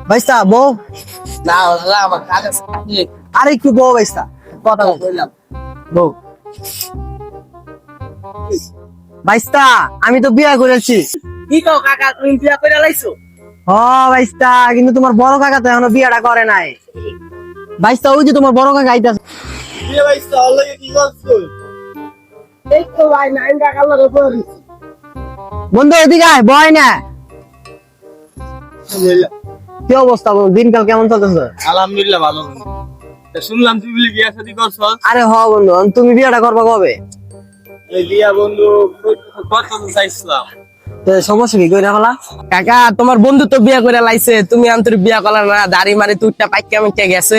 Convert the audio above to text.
ভাইস্তা বউ না দাদা আমার কাজ আছে। আরে একটু বউ ভাইস্তা কথা বললাম বউ ভাইস্তা আমি তো বিয়ে করেছি। কি কও কাকা তুমি বিয়া করে লাইছো? হ ভাইস্তা, কিন্তু তোমার বড় কাকা তো এখনো বিয়েটা করে নাই। ভাইস্তা ওই যে তোমার বড় কাকা আইতাছে। বিয়ে হইছে অলরেডি কি করছো? এই তো ভাই নাইন টাকা লাগে পড়ি। বন্ধু এদিকে আয়, বয় না। কি অবস্থা বল, দিনকাল কেমন চলতেছে? আলহামদুলিল্লাহ ভালো। তা শুনলাম তুই বলি বিয়া শাদী করছস? আরে হ বন্ধু, তুমি বিয়েটা করবা কবে? এই বিয়া বন্ধু কত চাইছিলাম। তো সমস্যা কি কইরা হলা? কাকা তোমার বন্ধু তো বিয়া করে লাইছে, তুমি আন্তরিক বিয়া করলা না? দাড়ি মারি তুইটা পাইকা মিটে গেছে।